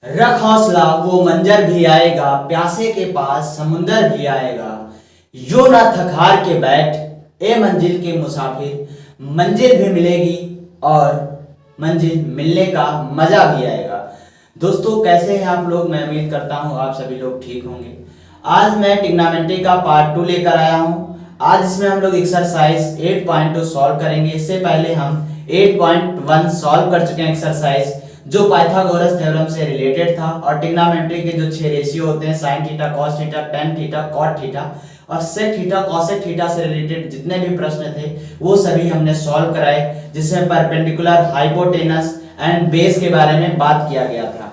रख हौसला वो मंजर भी आएगा, प्यासे के पास समुंदर भी आएगा। यो ना थक हार के बैठ ए मंजिल के मुसाफिर, मंजिल भी मिलेगी और मंजिल मिलने का मजा भी आएगा। दोस्तों कैसे हैं आप लोग? मैं उम्मीद करता हूँ आप सभी लोग ठीक होंगे। आज मैं ट्रिग्नोमेट्री का पार्ट 2 लेकर आया हूँ। आज इसमें हम लोग एक्सरसाइज 8.2 सॉल्व करेंगे। इससे पहले हम 8.1 सॉल्व कर चुके हैं एक्सरसाइज, जो पाइथागोरस थ्योरम से रिलेटेड था। और ट्रिग्नोमेट्री के जो 6 रेशियो होते हैं, sine theta, cos theta, tan theta, cot theta और सेक थीटा, कॉसेक थीटा से रिलेटेड जितने भी प्रश्न थे वो सभी हमने सॉल्व कराए, जिसमें परपेंडिकुलर, हाइपोटेनस एंड बेस के बारे में बात किया गया था।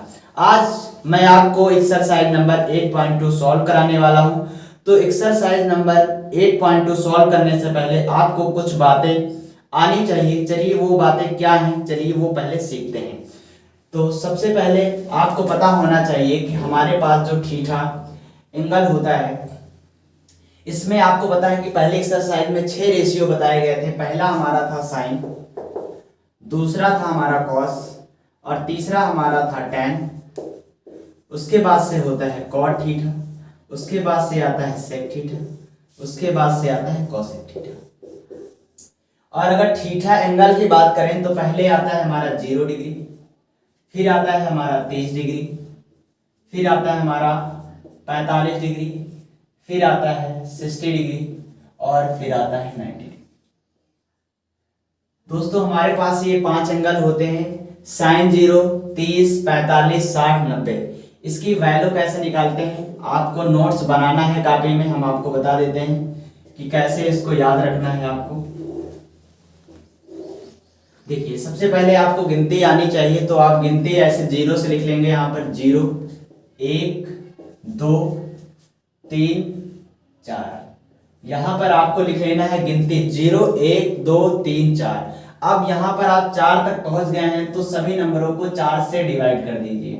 आज मैं आपको एक्सरसाइज नंबर 8.2 सॉल्व कराने वाला हूं। तो एक्सरसाइज नंबर 8.2 सॉल्व करने से पहले आपको कुछ बातें आनी चाहिए। चलिए वो बातें क्या हैं, चलिए वो पहले सीखते हैं। तो सबसे पहले आपको पता होना चाहिए कि हमारे पास जो थीटा एंगल होता है, इसमें आपको पता है कि पहले एक्सरसाइज में 6 रेशियो बताए गए थे। पहला हमारा था साइन, दूसरा था हमारा कॉस और तीसरा हमारा था टेन। उसके बाद से होता है कॉट थीटा, उसके बाद से आता है सेक थीटा, उसके बाद से आता है कॉसेक थीटा। और अगर थीटा एंगल की बात करें तो पहले आता है हमारा 0 डिग्री, फिर आता है हमारा 30 डिग्री, फिर आता है हमारा 45 डिग्री, फिर आता है 60 डिग्री और फिर आता है 90 डिग्री। दोस्तों हमारे पास ये 5 एंगल होते हैं, साइन 0, 30, 45, 60, 90। इसकी वैल्यू कैसे निकालते हैं आपको नोट्स बनाना है कॉपी में, हम आपको बता देते हैं कि कैसे इसको याद रखना है आपको। देखिए सबसे पहले आपको गिनती आनी चाहिए, तो आप गिनती ऐसे 0 से लिख लेंगे। यहाँ पर 0, 1, 2, 3, 4। यहाँ पर आपको लिख लेना है गिनती 0, 1, 2, 3, 4। अब यहाँ पर आप 4 तक पहुंच गए हैं तो सभी नंबरों को 4 से डिवाइड कर दीजिए।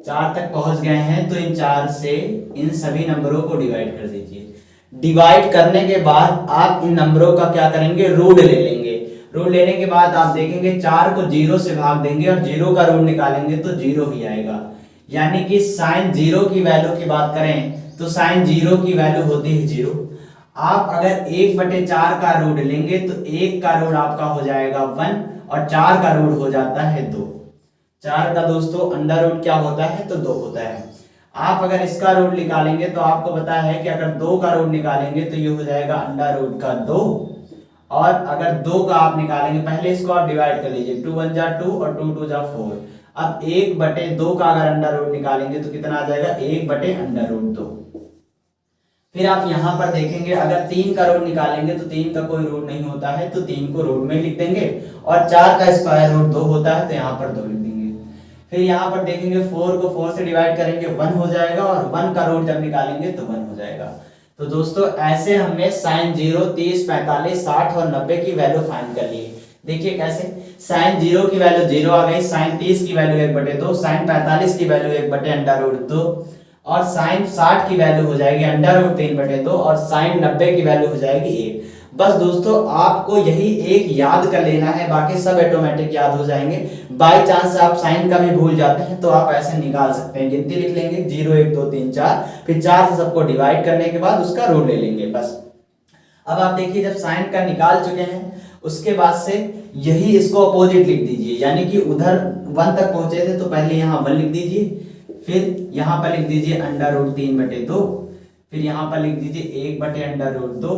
4 तक पहुंच गए हैं तो इन 4 से इन सभी नंबरों को डिवाइड कर दीजिए। डिवाइड करने के बाद आप इन नंबरों का क्या करेंगे, रूट ले लेंगे। रूट लेने के बाद आप देखेंगे 4 को 0 से भाग देंगे और 0 का रूट निकालेंगे तो 0 ही आएगा। यानी कि साइन 0 की वैल्यू की बात करें तो साइन 0 की वैल्यू होती है 0। आप अगर 1/4 का रूट लेंगे तो 1 का रूट आपका हो जाएगा 1 और 4 का रूट हो जाता है 2। 4 का दोस्तों अंडर रूट क्या होता है, तो 2 होता है। आप अगर इसका रूट निकालेंगे तो आपको पता है कि अगर 2 का रूट निकालेंगे तो ये हो जाएगा अंडर रूट का 2। और अगर 2 का आप निकालेंगे, पहले इसको आप डिवाइड कर लीजिए, 2 1 जा 2 और 2 2 जा 4। अब 1/2 का अगर अंडर रूट निकालेंगे तो कितना आ जाएगा, 1/√2। फिर आप यहाँ पर देखेंगे अगर 3 का रूट निकालेंगे तो 3 का कोई रूट नहीं होता है तो 3 को रूट में लिख देंगे, और 4 का स्क्वायर रूट 2 होता है तो यहाँ पर 2 लिख देंगे। फिर यहाँ पर देखेंगे 4 को 4 से डिवाइड करेंगे 1 हो जाएगा, और 1 का रूट जब निकालेंगे तो 1 हो जाएगा। तो दोस्तों ऐसे हमने साइन 0, 30, 45, 60 और 90 की वैल्यू फाइंड कर ली है। देखिए कैसे, साइन 0 की वैल्यू 0 आ गई, साइन 30 की वैल्यू 1/2, साइन 45 की वैल्यू 1/√2 और साइन 60 की वैल्यू हो जाएगी √3/2 और साइन 90 की वैल्यू हो जाएगी 1। बस दोस्तों आपको यही एक याद कर लेना है, बाकी सब ऑटोमेटिक याद हो जाएंगे। बाई चांस आप साइन का भी भूल जाते हैं तो आप ऐसे निकाल सकते हैं, गिनती लिख लेंगे 0, 1, 2, 3, 4, फिर 4 से सबको डिवाइड करने के बाद उसका रूट ले लेंगे बस। अब आप देखिए जब साइन का निकाल चुके हैं उसके बाद से यही इसको अपोजिट लिख दीजिए, यानी कि उधर 1 तक पहुंचे थे तो पहले यहाँ 1 लिख दीजिए, फिर यहाँ पर लिख दीजिए √3/2, फिर यहाँ पर लिख दीजिए 1/√2,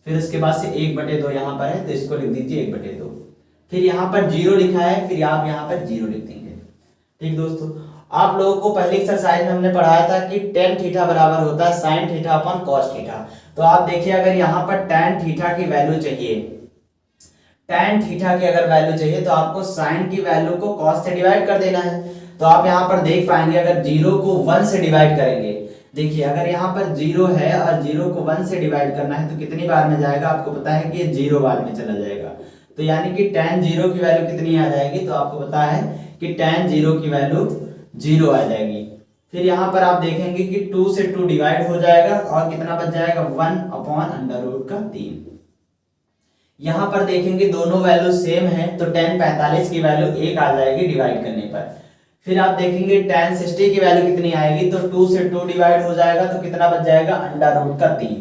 फिर उसके बाद से 1/2 यहाँ पर है तो इसको लिख दीजिए 1/2, फिर यहाँ पर 0 लिखा है, फिर आप यहाँ पर 0 लिख देंगे। ठीक दोस्तों, आप लोगों को पहले एक्सरसाइज में हमने पढ़ाया था कि टेन थीटा बराबर होता है sine theta upon cos theta. तो आप देखिए अगर यहाँ पर टेन थीटा की वैल्यू चाहिए, टेन थीटा की अगर वैल्यू चाहिए तो आपको साइन की वैल्यू को कॉस से डिवाइड कर देना है। तो आप यहाँ पर देख पाएंगे अगर 0 को 1 से डिवाइड करेंगे, देखिए अगर यहाँ पर 0 है और 0 को 1 से डिवाइड करना है तो कितनी बार में जाएगा, आपको पता है कि 0 बार में चला जाएगा। तो यानी कि tan 0 की वैल्यू कितनी आ जाएगी, तो आपको पता है कि tan 0 की वैल्यू 0 आ जाएगी। फिर यहाँ पर आप देखेंगे कि 2 से 2 डिवाइड हो जाएगा और कितना बच जाएगा 1/√3। यहाँ पर देखेंगे दोनों वैल्यू सेम है तो tan 45 की वैल्यू 1 आ जाएगी डिवाइड करने पर। फिर आप देखेंगे tan 60 की वैल्यू कितनी आएगी, तो 2 से 2 डिवाइड हो जाएगा तो कितना बच जाएगा, अंडर रूट का 3।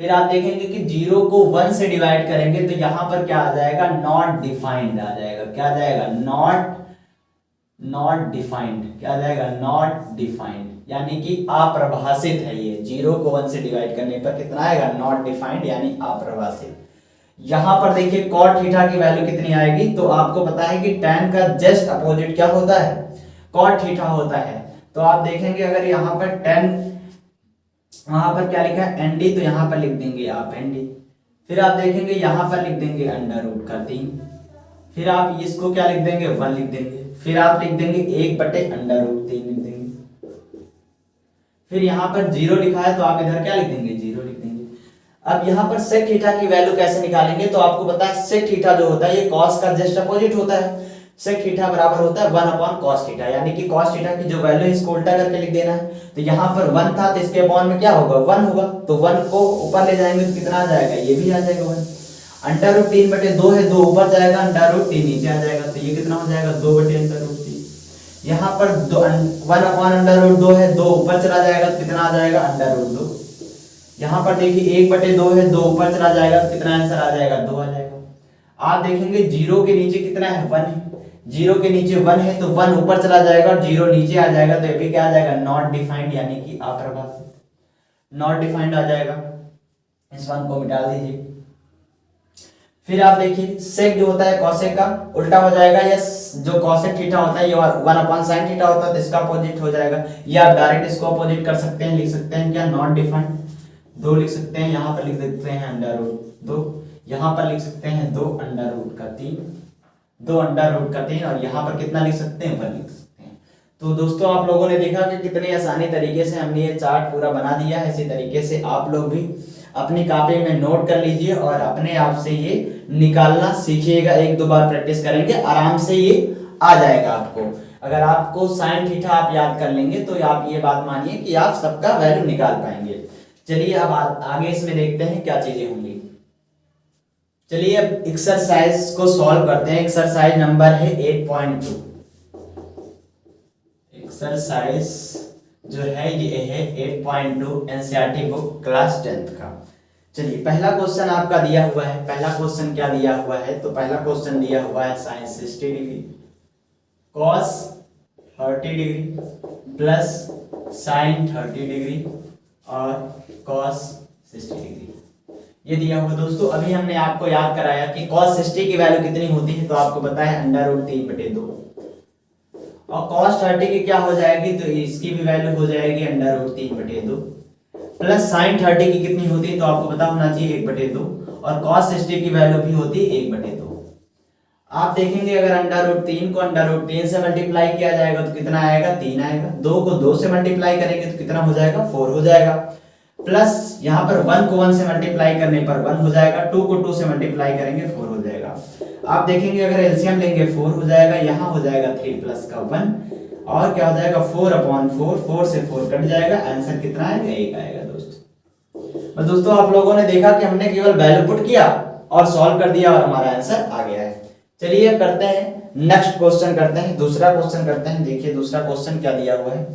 फिर आप देखेंगे कि 0 को 1 से डिवाइड करेंगे तो यहाँ पर क्या आ जाएगा, नॉट डिफाइंड आ जाएगा। क्या आ जाएगा, नॉट डिफाइंड। क्या आ जाएगा, नॉट डिफाइंड, यानी कि अप्रभाषित है ये। 0 को 1 से डिवाइड करने पर कितना आएगा, नॉट डिफाइंड, यानी अप्रभाषित। यहां पर देखिए cot थीटा की वैल्यू कितनी आएगी, तो आपको पता है कि tan का जस्ट अपोजिट क्या होता है, cot थीटा होता है। तो आप देखेंगे अगर यहाँ पर tan, वहां पर क्या लिखा है nd, तो यहाँ पर लिख देंगे आप nd। फिर आप देखेंगे यहाँ पर लिख देंगे अंडर रूट का 3। फिर आप इसको क्या लिख देंगे, 1 लिख देंगे। फिर आप लिख देंगे 1/√3 लिख देंगे। फिर यहाँ पर 0 लिखा है तो आप इधर क्या लिख देंगे, 0 लिख देंगे। अब यहाँ पर sec थीटा की वैल्यू कैसे निकालेंगे, तो आपको पता है sec थीटा जो होता है ये cos का जस्ट अपोजिट होता है। sec थीटा बराबर होता है 1/cos थीटा, यानी कि cos थीटा की जो वैल्यू है इसको उल्टा करके लिख देना है। तो यहाँ पर 1 था तो इसके अपॉन में क्या होगा, 1 होगा। तो 1 को ऊपर ले जाएंगे तो कितना आ जाएगा, ये भी आ जाएगा 1। अंडर रूट 3/2 है, 2 ऊपर जाएगा, अंडर रूट 3 नीचे आ जाएगा, तो ये कितना हो जाएगा, 2/√3। यहाँ पर 1/√2 है, 2 ऊपर चला जाएगा तो कितना आ जाएगा, अंडर रूट 2। यहाँ पर देखिए 1/2 है, 2 ऊपर चला जाएगा तो कितना आंसर आ जाएगा, 2 आ जाएगा। आप देखेंगे 0 के नीचे कितना है, 1 है। 0 के नीचे 1 है तो 1 ऊपर चला जाएगा और 0 नीचे आ जाएगा, तो ये भी क्या आ जाएगा, नॉट डिफाइंड, यानी कि अप्रभाषित, नॉट डिफाइंड आ जाएगा। इस 1 को मिटा दीजिए। फिर आप देखिए sec जो होता है cosec का उल्टा हो जाएगा, या जो cosec थीटा होता है ये 1/sin थीटा होता है तो इसका अपोजिट हो जाएगा। या आप डायरेक्ट इसको अपोजिट कर सकते हैं, लिख सकते हैं क्या, नॉट डिफाइंड 2 लिख सकते हैं। यहाँ पर लिख देते हैं अंडर रूट 2, यहाँ पर लिख सकते हैं 2 अंडर रूट का 3, 2 अंडर रूट का 3, और यहाँ पर कितना लिख सकते हैं, 1 लिख सकते हैं। तो दोस्तों आप लोगों ने देखा कि कितनी आसानी तरीके से हमने ये चार्ट पूरा बना दिया है। इसी तरीके से आप लोग भी अपनी कॉपी में नोट कर लीजिए और अपने आप से ये निकालना सीखिएगा। 1-2 बार प्रैक्टिस करेंगे आराम से ये आ जाएगा आपको। अगर आपको साइन थीटा आप याद कर लेंगे तो आप ये बात मानिए कि आप सबका वैल्यू निकाल पाएंगे। चलिए अब आगे इसमें देखते हैं क्या चीजें होंगी। चलिए अब एक्सरसाइज को सॉल्व करते हैं। एक्सरसाइज नंबर है 8.2। एक्सरसाइज जो है ये है 8.2 एनसीईआरटी बुक क्लास 10th का। चलिए पहला क्वेश्चन आपका दिया हुआ है। पहला क्वेश्चन क्या दिया हुआ है, तो पहला क्वेश्चन दिया हुआ है sin 60 degree cos 30 degree plus sin 30 degree और cos 60 डिग्री, ये दिया हुआ। दोस्तों अभी हमने आपको याद कराया कि cos 60 की वैल्यू कितनी होती है, तो आपको पता है अंडर रूट 3/2, और cos 30 की क्या हो जाएगी, तो इसकी भी वैल्यू हो जाएगी अंडर रूट 3/2, प्लस sin 30 की कितनी होती है, तो आपको पता होना चाहिए 1/2, और cos 60 की वैल्यू भी होती है 1/2। आप देखेंगे अगर अंडर रूट 3 को अंडर रूट 3 से मल्टीप्लाई किया जाएगा तो कितना आएगा, 3 आएगा। 2 को 2 से मल्टीप्लाई करेंगे तो कितना हो जाएगा, 4 हो जाएगा। प्लस यहाँ पर 1 को 1 से मल्टीप्लाई करने पर 1 हो जाएगा, 2 को 2 से मल्टीप्लाई करेंगे 4 हो जाएगा। आप देखेंगे अगर एलसीएम लेंगे 4 हो जाएगा, यहाँ हो जाएगा 3 प्लस का 1, और क्या हो जाएगा 4/4, 4 से 4 कट जाएगा, आंसर कितना आएगा, 1 आएगा। दोस्तों दोस्तों आप लोगों ने देखा कि हमने केवल वैल्यू पुट किया और सॉल्व कर दिया और हमारा आंसर आ गया है। चलिए अब करते हैं नेक्स्ट क्वेश्चन करते हैं, दूसरा क्वेश्चन करते हैं। देखिए दूसरा क्वेश्चन क्या दिया हुआ है।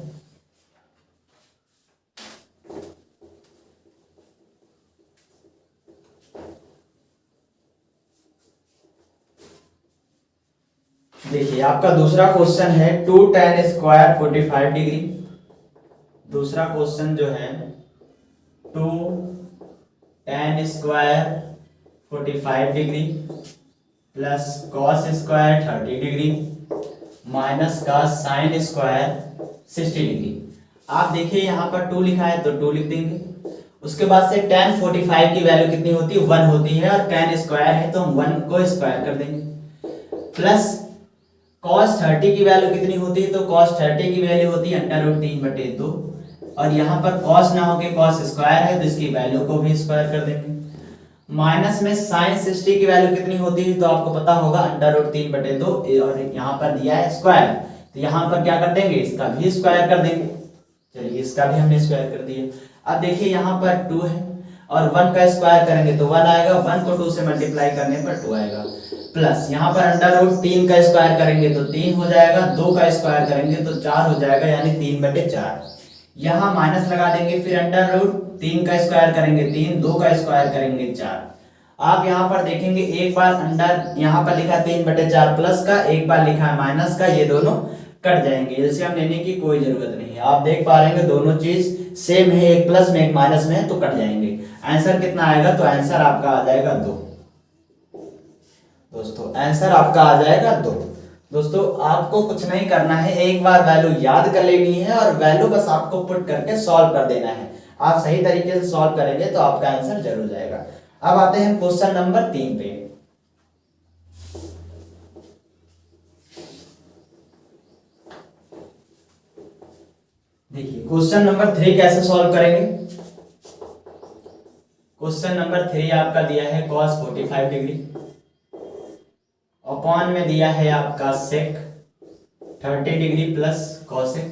देखिए आपका दूसरा क्वेश्चन है 2 tan स्क्वायर 45 डिग्री। दूसरा क्वेश्चन जो है 2 tan square 45 degree plus cos square 30 degree minus का sin स्क्वायर 60 डिग्री। आप देखिए यहाँ पर 2 लिखा है तो 2 लिख देंगे। उसके बाद से tan 45 की वैल्यू कितनी होती है, 1 होती है, और tan स्क्वायर है तो हम 1 को स्क्वायर कर देंगे। प्लस cos 30 की वैल्यू कितनी होती है, तो cos 30 की वैल्यू होती है अंडर रूट 3/2, और यहाँ पर cos ना होके cos स्क्वायर है तो इसकी वैल्यू को भी स्क्वायर कर देंगे। माइनस में sin 60 की वैल्यू कितनी होती है, तो आपको पता होगा अंडर रूट 3/2, और यहाँ पर दिया है स्क्वायर, तो यहाँ पर क्या कर देंगे, इसका भी स्क्वायर कर देंगे। चलिए इसका भी हमने स्क्वायर कर दिया। अब देखिए यहाँ पर 2 है और 1 का स्क्वायर करेंगे तो 1 आएगा, 1 को 2 से मल्टीप्लाई करने पर 2 आएगा, प्लस यहाँ पर अंडर रूट 3 का स्क्वायर करेंगे तो 3 हो जाएगा, 2 का स्क्वायर करेंगे तो 4 हो जाएगा, यानी 3/4। यहाँ माइनस लगा देंगे, फिर अंडर रूट 3 का स्क्वायर करेंगे 3, 2 का स्क्वायर करेंगे 4। आप यहाँ पर देखेंगे एक बार अंडर यहाँ पर लिखा 3/4 प्लस का, एक बार लिखा है माइनस का, ये दोनों कट जाएंगे, एलसीएम लेने की कोई जरूरत नहीं है। आप देख पा रहे हैं दोनों चीज सेम है, एक प्लस में एक माइनस में है तो कट जाएंगे। आंसर कितना आएगा, तो आंसर आपका आ जाएगा 2। दोस्तों आंसर आपका आ जाएगा 2। दोस्तों आपको कुछ नहीं करना है, एक बार वैल्यू याद कर लेनी है और वैल्यू बस आपको पुट करके सॉल्व कर देना है। आप सही तरीके से सॉल्व करेंगे तो आपका आंसर जरूर जाएगा। अब आते हैं क्वेश्चन नंबर 3 पे। देखिए क्वेश्चन नंबर 3 कैसे सॉल्व करेंगे। क्वेश्चन नंबर 3 आपका दिया है cos 45 डिग्री, अपॉन में दिया है आपका sec 30 degree plus cosec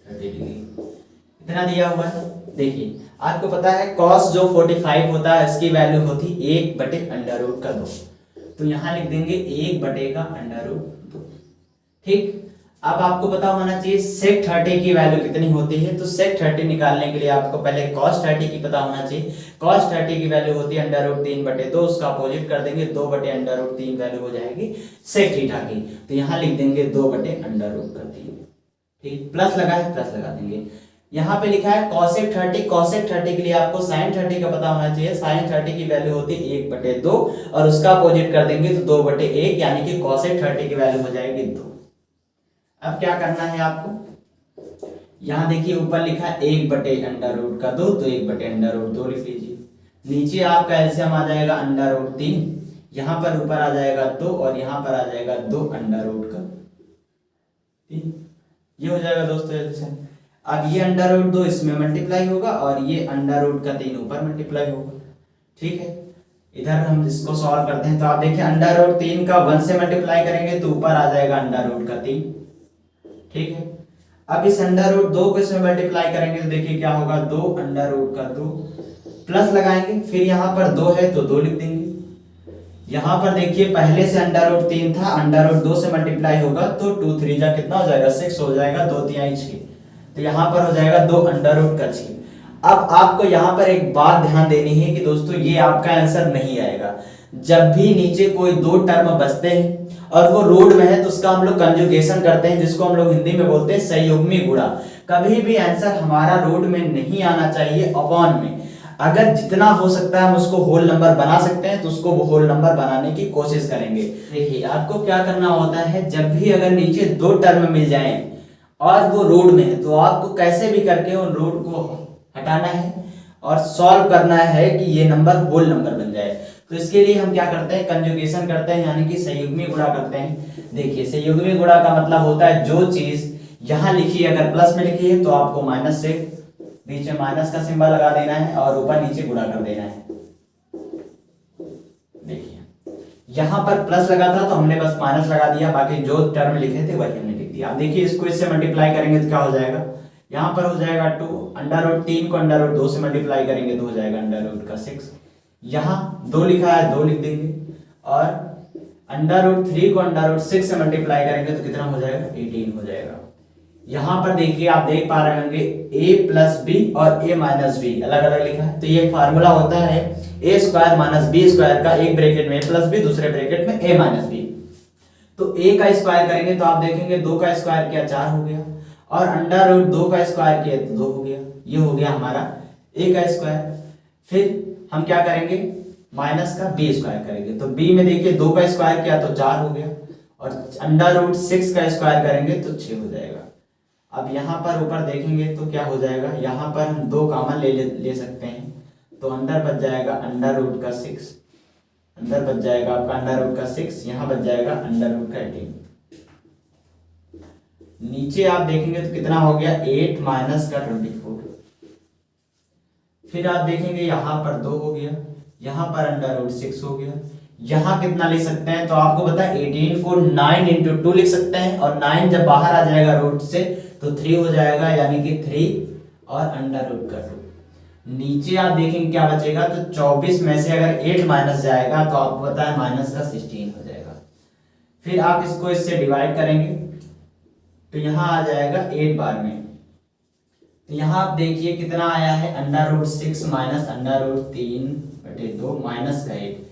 30 degree, इतना दिया हुआ है। देखिए आपको पता है cos जो 45 होता है इसकी वैल्यू होती 1/√2, तो यहाँ लिख देंगे 1/√2। ठीक, अब आपको पता होना चाहिए sec 30 की वैल्यू कितनी होती है, तो sec 30 निकालने के लिए आपको पहले cos 30 की पता होना चाहिए। cos 30 की वैल्यू होती है √3/2, उसका अपोजिट कर देंगे 2/√3 वैल्यू हो जाएगी sec थीटा की, तो यहाँ लिख देंगे 2/√3। ठीक, प्लस लगा है प्लस लगा देंगे। यहाँ पे लिखा है cosec 30, cosec 30 के लिए आपको sin 30 का पता होना चाहिए। sin 30 की वैल्यू होती है 1/2 और उसका अपोजिट कर देंगे तो 2/1, यानी कि cosec 30 की वैल्यू हो जाएगी 2। अब क्या करना है आपको, यहाँ देखिए ऊपर लिखा है 1/√2, तो 1/√2 लिख लीजिए। नीचे आपका एलसीएम आ जाएगा √3, यहाँ पर ऊपर आ जाएगा 2 और यहाँ पर आ जाएगा 2√3, ये हो जाएगा दोस्तों एलसीएम। अब ये √2 इसमें मल्टीप्लाई होगा और ये √3 ऊपर मल्टीप्लाई होगा। ठीक है, इधर हम इसको सॉल्व करते हैं, तो आप देखिए √3 का 1 से मल्टीप्लाई करेंगे तो ऊपर आ जाएगा √3। ठीक है, अब इस √2 को इसमें मल्टीप्लाई करेंगे तो देखिए क्या होगा, 2√2 प्लस लगाएंगे, फिर यहाँ पर 2 है तो 2 लिख देंगे। यहाँ पर देखिए पहले से √3 था, √2 से मल्टीप्लाई होगा तो 2 3 जा कितना हो जाएगा, 6 हो जाएगा, 2 3 6, तो यहाँ पर हो जाएगा 2√6। अब आपको यहाँ पर एक बात ध्यान देनी है कि दोस्तों ये आपका आंसर नहीं आएगा। जब भी नीचे कोई 2 टर्म बचते हैं और वो रूट में है तो उसका हम लोग कंजुगेशन करते हैं, जिसको हम लोग हिंदी में बोलते हैं संयुग्मी गुणा। कभी भी आंसर हमारा रूट में नहीं आना चाहिए, अपॉन में। अगर जितना हो सकता है हम उसको होल नंबर बना सकते हैं तो उसको वो होल नंबर बनाने की कोशिश करेंगे। देखिए आपको क्या करना होता है, जब भी अगर नीचे 2 टर्म मिल जाएं और वो रूट में है तो आपको कैसे भी करके उन रूट को हटाना है और सॉल्व करना है कि ये नंबर होल नंबर बन जाए। तो इसके लिए हम क्या करते हैं, कंजुगेशन करते हैं, यानी कि संयुग्मी गुणा करते हैं। देखिए संयुग्मी गुणा का मतलब होता है जो चीज यहाँ लिखी है अगर प्लस में लिखी है तो आपको माइनस से बीच में माइनस का सिंबल लगा देना है और ऊपर नीचे गुणा कर देना है। देखिए यहाँ पर प्लस लगा था तो हमने बस माइनस लगा दिया, बाकी जो टर्म लिखे थे वही हमने लिख दिया। अब देखिए इसको इससे मल्टीप्लाई करेंगे तो क्या हो जाएगा, यहाँ पर हो जाएगा 2, √3 को √2 से मल्टीप्लाई करेंगे तो हो जाएगा √6। यहाँ 2 लिखा है 2 लिख देंगे और √3 को √6 से मल्टीप्लाई करेंगे तो कितना हो जाएगा, 18 हो जाएगा। यहाँ पर देखिए आप देख पा रहे होंगे a + b और a - b अलग अलग लिखा है, तो ये फार्मूला होता है a² - b² का, एक ब्रैकेट में a + b दूसरे ब्रैकेट में a - b। तो a का स्क्वायर करेंगे तो आप देखेंगे 2 का स्क्वायर किया 4 हो गया और √2 का स्क्वायर किया तो 2 हो गया, ये हो गया हमारा a का स्क्वायर। फिर हम क्या करेंगे, माइनस का b² करेंगे, तो b में देखिए 2 का स्क्वायर किया तो 4 हो गया और √6 का स्क्वायर करेंगे तो 6 हो जाएगा। अब यहाँ पर ऊपर देखेंगे तो क्या हो जाएगा, यहाँ पर हम 2 कॉमन ले सकते हैं, तो अंदर बच जाएगा √6, अंदर बच जाएगा आपका √6, यहाँ बच जाएगा √18। नीचे आप देखेंगे तो कितना हो गया, 8 - का 24। फिर आप देखेंगे यहाँ पर 2 हो गया, यहाँ पर √6 हो गया। यहाँ कितना लिख सकते हैं, तो आपको पता है 18 को 9 × 2 लिख सकते हैं और 9 जब बाहर आ जाएगा रूट से तो 3 हो जाएगा, यानी कि 3 और √2। नीचे आप देखेंगे क्या बचेगा, तो 24 में से अगर 8 माइनस जाएगा तो आपको पता है माइनस का 16 हो जाएगा। फिर आप इसको इससे डिवाइड करेंगे तो यहाँ आ जाएगा 8 बार में, तो यहाँ आप देखिए कितना आया है, √6 माइनस √3/2 माइनस का 8।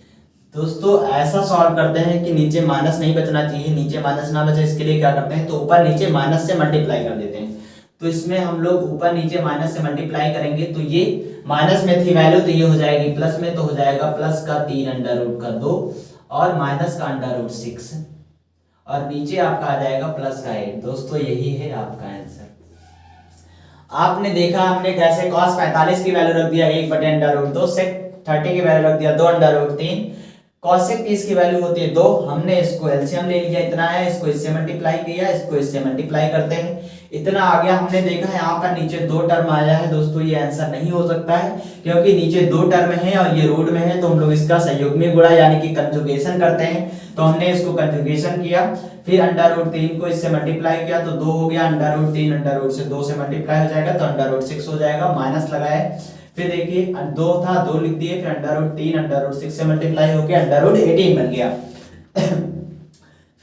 दोस्तों ऐसा सॉल्व करते हैं कि नीचे माइनस नहीं बचना चाहिए, नीचे माइनस ना बचे इसके लिए क्या करते हैं, तो ऊपर नीचे माइनस से मल्टीप्लाई कर देते हैं। तो इसमें हम लोग ऊपर नीचे माइनस से मल्टीप्लाई करेंगे तो ये माइनस में थी वैल्यू तो ये हो जाएगी प्लस में, तो हो जाएगा प्लस का 3√2 और माइनस का √6 और नीचे आपका आ जाएगा प्लस का 8। दोस्तों यही है आपका आंसर। आपने देखा हमने कैसे cos 45 की वैल्यू रख दिया 1/√2, sec 30 की वैल्यू रख दिया 2/3, cosec 30 की वैल्यू होती है 2, हमने इसको एलसीएम ले लिया, इतना है, इसको इससे मल्टीप्लाई किया, इसको इससे मल्टीप्लाई करते हैं, इतना आ गया। हमने देखा यहाँ पर नीचे 2 टर्म आया है। दोस्तों ये आंसर नहीं हो सकता है क्योंकि नीचे 2 टर्म है और ये रूट में है, तो हम लोग इसका संयुग्मी गुणा यानी कि कंजुगेशन करते हैं, तो हमने इसको कंजुगेशन किया, फिर √3 को इससे मल्टीप्लाई किया तो 2 हो गया, √3 √2 से 2 से मल्टीप्लाई हो जाएगा तो √6 हो जाएगा, माइनस लगाए, फिर देखिए 2 था 2 लिख दिए, फिर √3 √6 से मल्टीप्लाई होके √18 बन गया।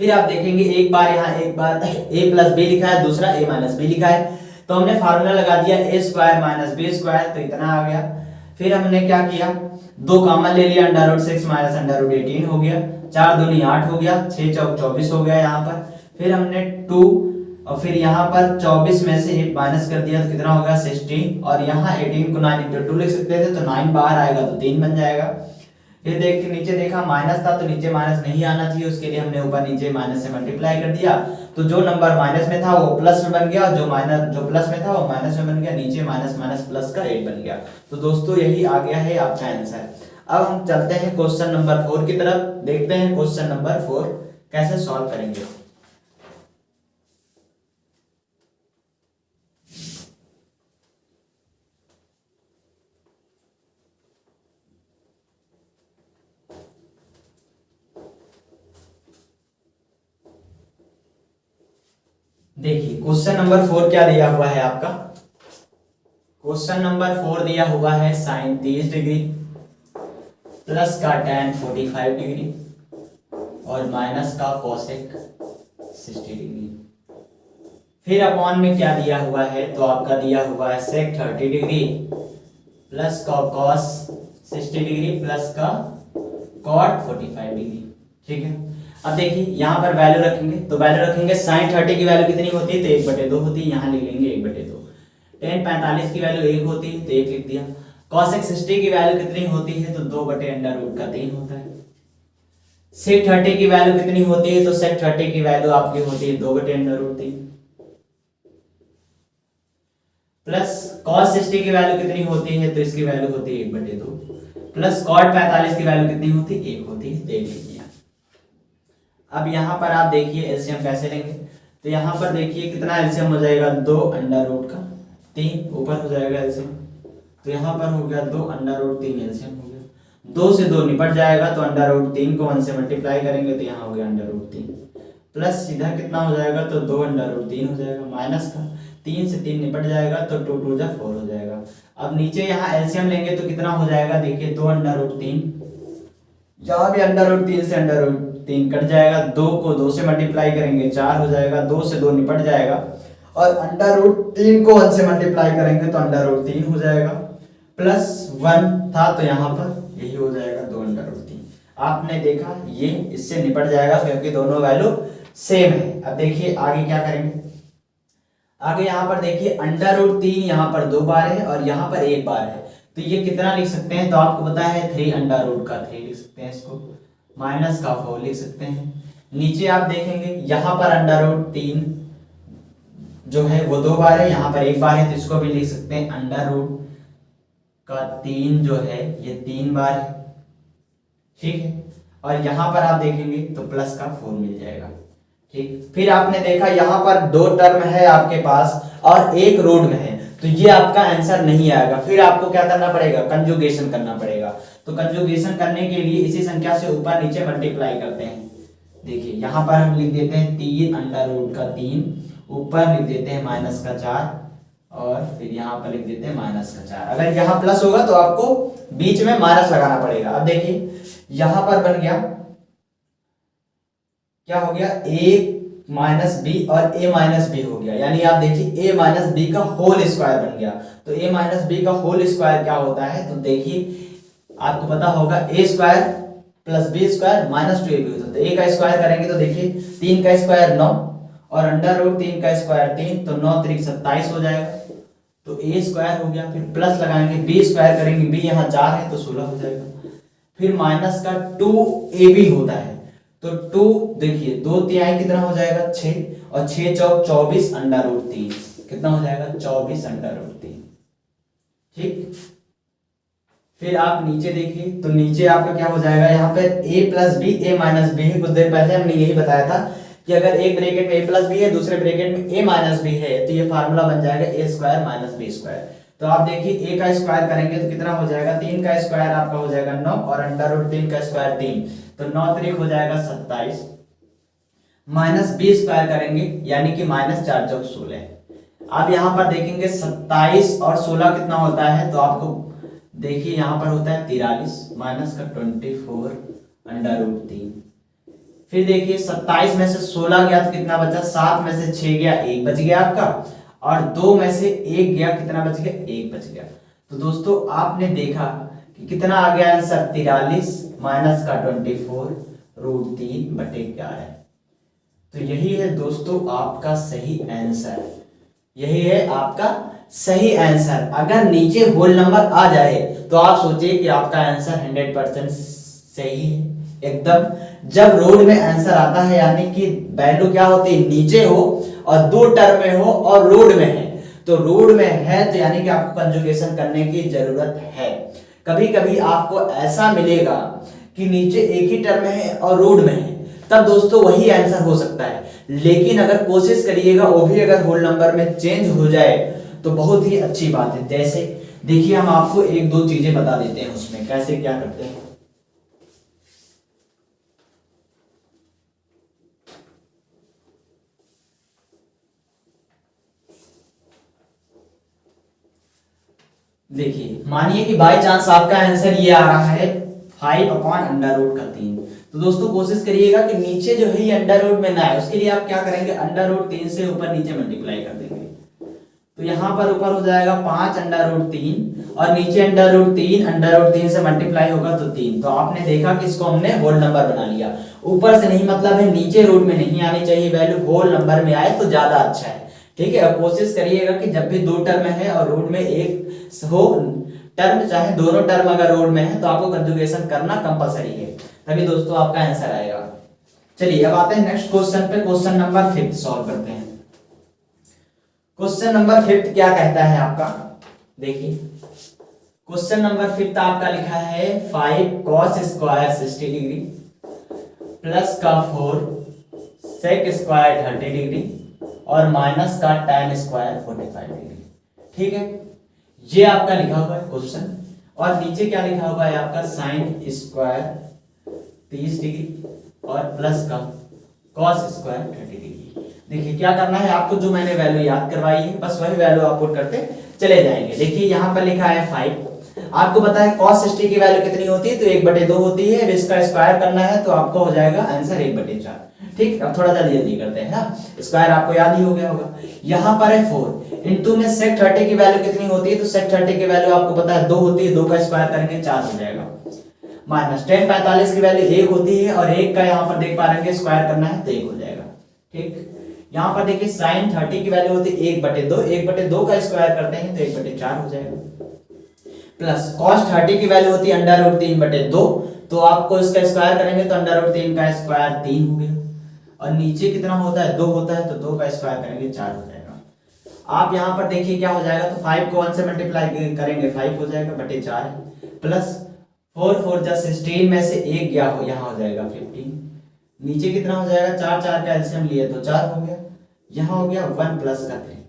फिर आप देखेंगे एक बार यहाँ एक बार a प्लस बी लिखा है, दूसरा a माइनस बी लिखा है, तो हमने फार्मूला लगा दिया a² माइनस b², तो इतना आ गया। फिर हमने क्या किया, 2 कॉमन ले लिया, √6 माइनस √18 हो गया, 4 दूनी 8 हो गया, 6 चौक 24 हो गया यहाँ पर। फिर हमने 2 और फिर यहाँ पर 24 में से 8 माइनस कर दिया तो कितना हो गया 16, और यहाँ 18 को 9 × 2 लिख सकते थे तो 9 बाहर आएगा तो 3 बन जाएगा। फिर देख के नीचे देखा माइनस था तो नीचे माइनस नहीं आना चाहिए, उसके लिए हमने ऊपर नीचे माइनस से मल्टीप्लाई कर दिया, तो जो नंबर माइनस में था वो प्लस में बन गया, जो प्लस में था वो माइनस में बन गया, नीचे माइनस माइनस प्लस का 8 बन गया। तो दोस्तों यही आ गया है आपका आंसर। अब हम चलते हैं क्वेश्चन नंबर 4 की तरफ, देखते हैं क्वेश्चन नंबर 4 कैसे सॉल्व करेंगे। देखिए क्वेश्चन नंबर 4 क्या दिया हुआ है आपका, क्वेश्चन नंबर 4 दिया हुआ है sin 30 डिग्री प्लस का tan 45 डिग्री और माइनस का cosec 60 डिग्री। फिर अपॉन में क्या दिया हुआ है, तो आपका दिया हुआ है sec 30 डिग्री प्लस का cos 60 डिग्री प्लस का cot 45 डिग्री। ठीक है, अब देखिए यहाँ पर वैल्यू रखेंगे, तो वैल्यू रखेंगे sin 30 की वैल्यू कितनी होती है, तो 1/2 होती है, यहाँ लिख लेंगे 1/2। tan 45 की वैल्यू 1 होती है तो 1 लिख दिया। cosec 60 की वैल्यू कितनी होती है, तो 2/√3 होता है। sec 30 की वैल्यू कितनी होती है, तो sec 30 की वैल्यू आपकी होती है 2/√3 प्लस cos 60 की वैल्यू कितनी होती है, तो इसकी वैल्यू होती है 1/2 प्लस cot 45 की वैल्यू कितनी होती है, 1 होती है, देख लीजिए। अब यहाँ पर आप देखिए एलसीएम कैसे लेंगे, तो यहाँ पर देखिए कितना एलसीएम हो जाएगा, 2√3 ऊपर हो जाएगा एलसीएम, तो यहाँ पर हो गया 2√3 एलसीएम हो गया, 2 से 2 निपट जाएगा तो √3 को 1 से मल्टीप्लाई करेंगे तो यहाँ हो गया √3 प्लस इधर कितना हो जाएगा, तो 2√3 हो जाएगा, माइनस का 3 से 3 निपट जाएगा तो 2 2 जा 4 हो जाएगा। अब नीचे यहाँ एलसीएम लेंगे तो कितना हो जाएगा, देखिए 2√3, यहाँ भी √3 से √3 कट जाएगा, 2 को 2 से मल्टीप्लाई करेंगे 4 हो जाएगा, 2 से 2 निपट जाएगा, और √3 को 1 से मल्टीप्लाई करेंगे तो √3 हो जाएगा, प्लस 1 था तो यहाँ पर यही हो जाएगा 2√3। आपने देखा ये इससे निपट जाएगा क्योंकि दोनों वैल्यू सेम है। अब देखिए आगे क्या करेंगे, आगे यहाँ पर देखिए √3 यहाँ पर 2 बार है और यहाँ पर 1 बार है, तो ये कितना लिख सकते हैं, तो आपको पता है 3√3 लिख सकते हैं, इसको माइनस का 4 लिख सकते हैं। नीचे आप देखेंगे यहाँ पर √3 जो है वो 2 बार है, यहाँ पर 1 बार है, तो इसको भी लिख सकते हैं √3 जो है ये 3 बार है। ठीक है, और यहाँ पर आप देखेंगे तो प्लस का 4 मिल जाएगा। ठीक, फिर आपने देखा यहाँ पर 2 टर्म है आपके पास और 1 रूट में है, तो ये आपका आंसर नहीं आएगा। फिर आपको क्या करना पड़ेगा, कंजुगेशन करना पड़ेगा। तो कंजुगेशन करने के लिए इसी संख्या से ऊपर नीचे मल्टीप्लाई करते हैं। देखिए यहाँ पर हम लिख देते हैं 3√3, ऊपर लिख देते हैं -4 और फिर यहाँ पर लिख देते हैं -4। अगर यहाँ प्लस होगा तो आपको बीच में माइनस लगाना पड़ेगा। अब देखिए यहाँ पर बन गया, क्या हो गया, a माइनस बी और a माइनस बी हो गया, यानी आप देखिए a माइनस बी का होल स्क्वायर बन गया। तो a माइनस बी का होल स्क्वायर क्या होता है, तो देखिए आपको पता होगा a square plus B square minus 2ab होता है। तो a का स्क्वायर करेंगे तो देखिए 3 का स्क्वायर 9 और अंडर रूट 3 का स्क्वायर 3, तो 9 3 27 हो जाएगा। तो a स्क्वायर हो गया, फिर प्लस लगाएंगे b स्क्वायर करेंगे, b यहाँ 4 है तो 16 हो जाएगा। फिर माइनस का 2ab होता है, तो 2 देखिए 2 तिहाई कितना हो जाएगा 6 और 6 चौक 24 अंडर रूट 3 कितना हो जाएगा 24 अंडर रूट 3। ठीक, फिर आप नीचे देखिए तो नीचे आपका क्या हो जाएगा, यहाँ पे a plus B a minus B है। कुछ देर पहले हमने यही बताया था कि अगर एक ब्रैकेट में a प्लस बी है दूसरे ब्रैकेट में a माइनस बी है तो ये फार्मूला बन जाएगा a square minus B square. तो आप देखिए a का स्क्वायर करेंगे तो कितना हो जाएगा, 3 का स्क्वायर आपका हो जाएगा 9 और अंडर रूट 3 का स्क्वायर 3, तो 9 3 हो जाएगा 27 माइनस बी स्क्वायर करेंगे यानी कि -4 चौक 16। आप यहाँ पर देखेंगे 27 और 16 कितना होता है, तो आपको देखिए यहाँ पर होता है 43 माइनस का 24 अंडर रूट 3। फिर देखिए 27 में से 16 गया तो कितना बचा, 7 में से 6 गया 1 बच गया आपका, और 2 में से 1 गया कितना बच गया, 1 बच गया। तो दोस्तों आपने देखा कि कितना आ गया आंसर, 43 माइनस का 24 रूट 3 बटे 11। तो यही है दोस्तों आपका सही आंसर, यही है आपका सही आंसर। अगर नीचे होल नंबर आ जाए तो आप सोचिए कि आपका आंसर 100% सही है एकदम। जब रोड में आंसर आता है यानी कि वैल्यू क्या होती है, नीचे हो और 2 टर्म में हो और रोड में है, तो रोड में है तो यानी कि आपको कंजुगेशन करने की जरूरत है। कभी कभी आपको ऐसा मिलेगा कि नीचे एक ही टर्म है और रोड में है, तब दोस्तों वही आंसर हो सकता है। लेकिन अगर कोशिश करिएगा वो भी अगर होल नंबर में चेंज हो जाए तो बहुत ही अच्छी बात है। जैसे देखिए हम आपको 1-2 चीजें बता देते हैं उसमें कैसे क्या करते हैं। देखिए मानिए कि बाय चांस आपका आंसर ये आ रहा है 5/√3। तो दोस्तों कोशिश करिएगा कि नीचे जो है ये अंडर रूट में ना आए, उसके लिए आप क्या करेंगे, अंडर रूट 3 से ऊपर नीचे मल्टीप्लाई कर देंगे। तो यहाँ पर ऊपर हो जाएगा 5/√3 और नीचे अंडर रूट 3 से मल्टीप्लाई होगा तो 3। तो आपने देखा कि इसको हमने होल नंबर बना लिया। ऊपर से नहीं मतलब है नीचे रूट में नहीं आनी चाहिए वैल्यू, होल नंबर में आए तो ज्यादा अच्छा है। ठीक है, अब कोशिश करिएगा कि जब भी 2 टर्म है और रोड में एक हो टर्म, चाहे दोनों टर्म अगर रोड में है तो आपको कंजुगेशन करना कंपलसरी है, तभी दोस्तों आपका आंसर आएगा। चलिए अब आते हैं नेक्स्ट क्वेश्चन पे। क्वेश्चन नंबर 5 सॉल्व करते हैं। क्वेश्चन नंबर 5 क्या कहता है आपका, देखिए क्वेश्चन नंबर 5 आपका लिखा है 5 cos स्क्वायर 60 डिग्री प्लस का 4 sec स्क्वायर 30 डिग्री और माइनस का tan स्क्वायर 45 डिग्री। ठीक है, ये आपका लिखा हुआ है क्वेश्चन, और नीचे क्या लिखा हुआ है आपका sin स्क्वायर 30 डिग्री और प्लस का cos स्क्वायर 30 डिग्री। देखिए क्या करना है आपको, जो मैंने वैल्यू याद करवाई है बस वही वैल्यू आप पुट करते चले जाएंगे। देखिए यहाँ पर लिखा है 5, आपको पता है cos 60 की वैल्यू कितनी होती है, तो 1/2 होती है। अब इसका स्क्वायर करना है तो आपको हो जाएगा आंसर 1/4। ठीक, अब थोड़ा जल्दी जल्दी करते हैं ना, स्क्वायर आपको याद ही हो गया होगा। यहाँ पर है 4 इंटू में sec 30 की वैल्यू कितनी होती है, तो sec 30 की वैल्यू आपको पता है 2 होती है, 2 का स्क्वायर करेंगे 4 हो जाएगा। माइनस tan 45 की वैल्यू 1 होती है और 1 का यहाँ पर देख पा रहे हैं स्क्वायर करना है तो 1 हो जाएगा। ठीक, यहाँ पर देखिए sin 30 की वैल्यू होती है 1/2, 1/2 का स्क्वायर करते हैं तो 1/4 हो जाएगा। प्लस cos 30 की वैल्यू होती है √3/2, तो आपको इसका स्क्वायर करेंगे तो √3 का स्क्वायर 3 हो गया, और नीचे कितना होता है 2 होता है तो 2 का स्क्वायर करेंगे 4 हो जाएगा। आप यहाँ पर देखिए क्या हो जाएगा, तो 5 को 1 से मल्टीप्लाई करेंगे 5 हो जाएगा बटे 4 प्लस 4 4 जा 16 में से 1 गया हो, यहाँ हो जाएगा 15। नीचे कितना हो जाएगा, 4 4 का एलसीएम लिए तो 4 हो गया, यहाँ हो गया 1 प्लस का 3।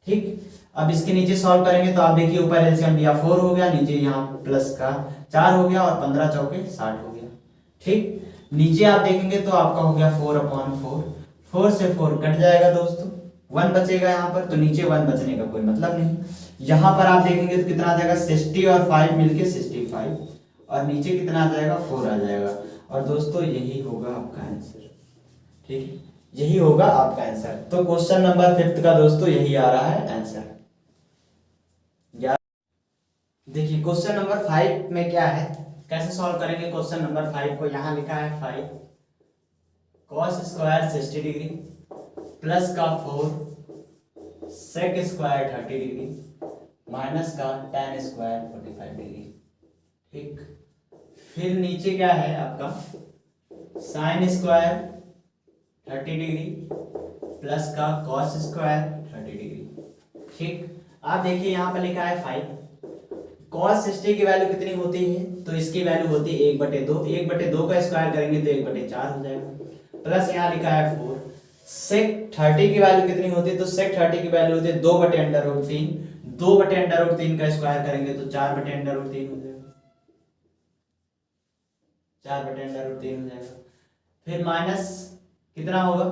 ठीक, अब इसके नीचे सॉल्व करेंगे तो आप देखिए ऊपर एलसीएम लिया 4 हो गया, नीचे यहाँ प्लस का 4 हो गया और 15 चौके 60 हो गया। ठीक, नीचे आप देखेंगे तो आपका हो गया 4/4, 4 से 4 कट जाएगा दोस्तों, 1 बचेगा यहाँ पर, तो नीचे 1 बचने का कोई मतलब नहीं। यहाँ पर आप देखेंगे तो कितना आ जाएगा 60 और 5 मिलके 65, और नीचे कितना आ जाएगा 4 आ जाएगा। और दोस्तों यही होगा आपका आंसर, ठीक है, यही होगा आपका आंसर। तो क्वेश्चन नंबर 5 का दोस्तों यही आ रहा है आंसर। देखिए क्वेश्चन नंबर 5 में क्या है, कैसे सॉल्व करेंगे क्वेश्चन नंबर 5 को। यहाँ लिखा है 5 cos स्क्वायर 60 डिग्री प्लस का 4 sec स्क्वायर 30 डिग्री माइनस का tan स्क्वायर 45 डिग्री, ठीक। फिर नीचे क्या है आपका sin स्क्वायर 30 डिग्री प्लस का cos स्क्वायर 30 डिग्री, ठीक। आप देखिए यहाँ पर लिखा है 5, cos 60 की वैल्यू कितनी होती है, तो इसकी वैल्यू होती है 1/2, 1/2 का स्क्वायर करेंगे तो 1/4 हो जाएगा। प्लस यहाँ लिखा है 4, sec 30 की वैल्यू कितनी होती है, तो sec 30 की वैल्यू होती है 2/√3, 2/√3 का स्क्वायर करेंगे तो 4/√3 हो जाएगा, 4/√3 हो जाएगा। फिर माइनस कितना होगा,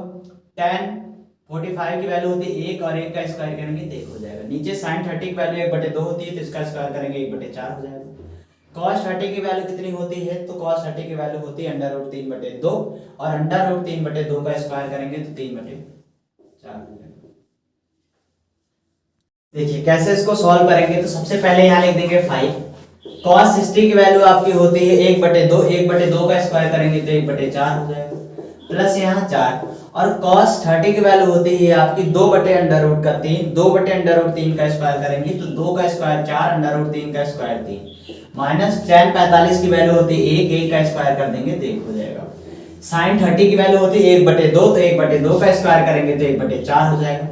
tan 45 की वैल्यू होती है 1 और 1 का स्क्वायर करेंगे तो 1 हो जाएगा। नीचे sin 30 की वैल्यू 1/2 होती है तो इसका स्क्वायर करेंगे 1/4 हो जाएगा। cos 30 की वैल्यू कितनी होती है, तो cos 30 की वैल्यू होती है √3/2 और √3/2 का स्क्वायर करेंगे तो 3/4 हो जाएगा। देखिए कैसे इसको सॉल्व करेंगे, तो सबसे पहले यहाँ लिख देंगे 5, cos 60 की वैल्यू आपकी होती है 1/2, 1/2 का स्क्वायर करेंगे तो 1/4 हो जाएगा। प्लस यहाँ 4 और cos 30 की वैल्यू होती है आपकी 2/√3, 2/√3 का स्क्वायर करेंगे तो 2 का स्क्वायर 4, √3 का स्क्वायर 3, माइनस tan 45 की वैल्यू होती है 1, 1 का स्क्वायर कर देंगे तो 1 हो जाएगा। sin 30 की वैल्यू होती है 1/2, तो 1/2 का स्क्वायर करेंगे तो 1/4 हो जाएगा।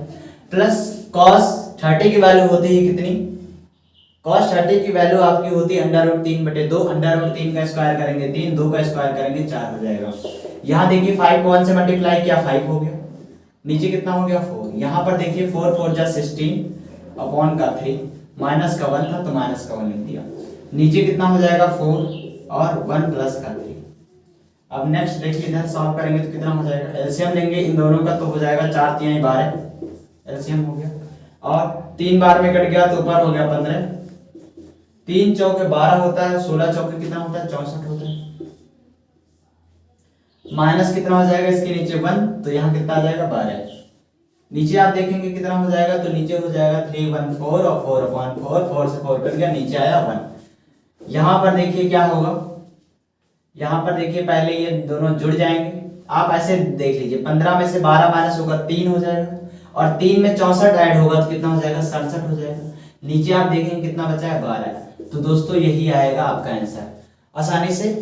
प्लस cos 30 की वैल्यू होती है कितनी, cos 30 की वैल्यू आपकी होती है √3/2, √3 का स्क्वायर करेंगे 3, 2 का स्क्वायर करेंगे 4 हो जाएगा। यहाँ देखिए 5 को 1 से मल्टीप्लाई किया 5 हो गया, नीचे कितना हो गया 4, यहाँ पर देखिए 4 4 जा 16 अपॉन का 3, माइनस का 1 था तो माइनस का 1 लिख दिया, नीचे कितना हो जाएगा 4 और 1 प्लस का 3। अब नेक्स्ट देखिए इधर सॉल्व करेंगे तो कितना हो जाएगा, एलसीएम लेंगे इन दोनों का तो हो जाएगा 4 3 12, एलसीएम हो गया, और 3 बार में कट गया तो ऊपर हो गया 15, 3 चौके 12 होता है, 16 चौके कितना होता है 64 होता है, माइनस कितना हो जाएगा इसके नीचे 1, तो यहाँ कितना आ जाएगा 12, नीचे आप देखेंगे कितना हो जाएगा, तो नीचे हो जाएगा 3 1 4 और 4/4, 4 से 4 कट गया, नीचे आया 1। यहाँ पर देखिए क्या होगा, यहाँ पर देखिए पहले ये दोनों जुड़ जाएंगे, आप ऐसे देख लीजिए 15 में से 12 माइनस होगा 3 हो जाएगा, और 3 में 64 ऐड होगा तो कितना हो जाएगा 67 हो जाएगा, नीचे आप देखेंगे कितना बचा है 12। तो दोस्तों यही आएगा आपका आंसर, आसानी से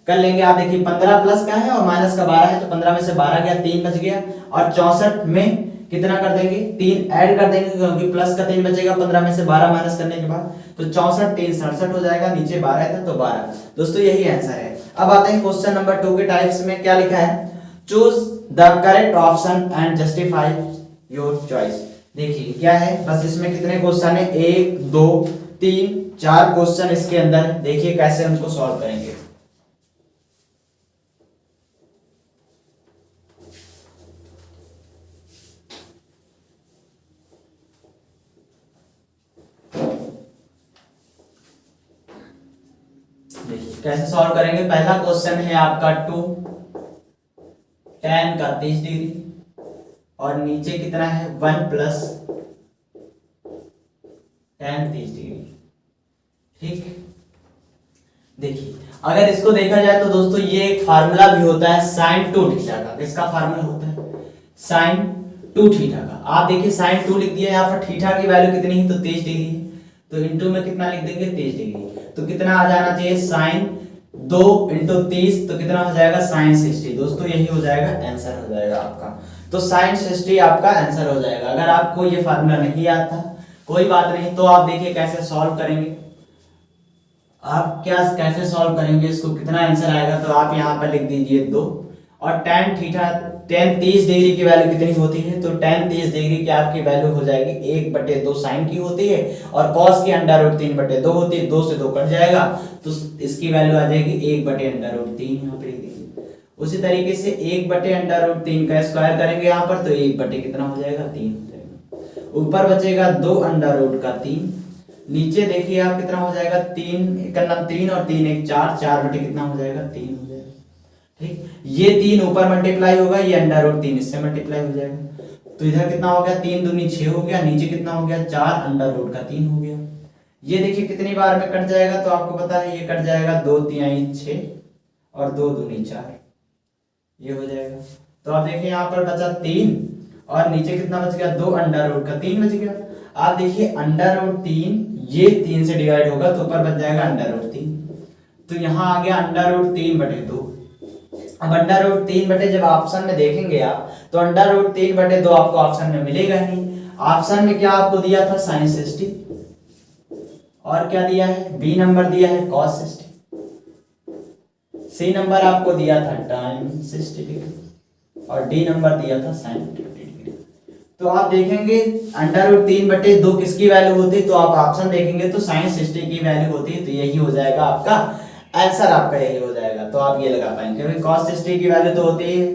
कर लेंगे। आप देखिए 15 प्लस का है और माइनस का 12 है, तो 15 में से 12 गया 3 बच गया, और 64 में कितना कर देंगे 3 ऐड कर देंगे क्योंकि प्लस का 3 बचेगा 15 में से 12 माइनस करने के बाद, तो 64 3 67 हो जाएगा, नीचे 12 था तो 12। दोस्तों यही आंसर है। अब आते हैं क्वेश्चन नंबर 2 के टाइप्स में, क्या लिखा है, choose the correct option and justify your choice. देखिए क्या है, बस इसमें कितने क्वेश्चन है 1 2 3 4 क्वेश्चन इसके अंदर, देखिए कैसे उनको सॉल्व करेंगे। देखिए कैसे सॉल्व करेंगे। पहला क्वेश्चन है आपका 2 tan का 30 डिग्री और नीचे कितना है 1 प्लस tan 30 डिग्री, ठीक। देखिए अगर इसको देखा जाए तो दोस्तों ये एक फार्मूला भी होता है sin 2 थीटा का। किसका फार्मूला होता है, sin 2 थीटा का। आप देखिए sin 2 लिख दिया, यहाँ पर थीटा की वैल्यू कितनी है तो 30 डिग्री है, तो इनटू में कितना लिख देंगे 30 डिग्री, तो कितना आ जाना चाहिए sin 2 × 30, तो कितना हो जाएगा sin 60। दोस्तों यही हो जाएगा आंसर हो जाएगा आपका, तो sin 60 आपका आंसर हो जाएगा। अगर आपको ये फार्मूला नहीं आता कोई बात नहीं, तो आप देखिए कैसे सॉल्व करेंगे, आप क्या कैसे सॉल्व करेंगे इसको, कितना आंसर आएगा, तो आप यहाँ पर लिख दीजिए 2, और tan थीटा tan 30 डिग्री की वैल्यू कितनी होती है, तो tan 30 डिग्री की आपकी वैल्यू हो जाएगी 1/2 sin की होती है, और cos की √3/2 होती है, 2 से 2 कट जाएगा तो इसकी वैल्यू आ जाएगी 1/√3 यहाँ पे लिख दीजिए। उसी तरीके से 1/√3 का स्क्वायर करेंगे यहाँ पर, तो 1 कितना हो जाएगा 3 हो जाएगा। ऊपर बचेगा 2√3, नीचे देखिए आप कितना हो जाएगा 3 और 3 1 4, 4 कितना हो जाएगा 3 हो जाएगा। ठीक, ये 3 ऊपर मल्टीप्लाई होगा, ये √3 इससे मल्टीप्लाई हो जाएगा, तो इधर कितना हो गया 3 दूनी 6 हो गया, नीचे कितना हो गया 4√3 हो गया। ये देखिए कितनी बार में कट जाएगा, तो आपको पता है ये कट जाएगा 2 3 6 और 2 दूनी 4, ये हो जाएगा। तो आप देखिए यहाँ पर बचा 3 और नीचे कितना बच गया 2√3 बच गया। आप देखिए √3 ये 3 से डिवाइड होगा तो ऊपर बच जाएगा √3, तो यहाँ आ गया √3/2। अब √3 जब ऑप्शन में देखेंगे आप तो √3/2 आपको ऑप्शन में मिलेगा नहीं। ऑप्शन में क्या आपको दिया था sin 60, और क्या दिया है बी नंबर दिया है cos 60, सी नंबर आपको दिया था tan 60 डिग्री और डी नंबर दिया था sin 50 डिग्री। तो आप देखेंगे √3/2 किसकी वैल्यू होती है, तो आप ऑप्शन देखेंगे तो sin 60 की वैल्यू होती है, तो यही हो जाएगा आपका आंसर, आपका यही हो जाएगा। तो आप ये लगा पाएंगे क्योंकि cos 60 की वैल्यू तो होती है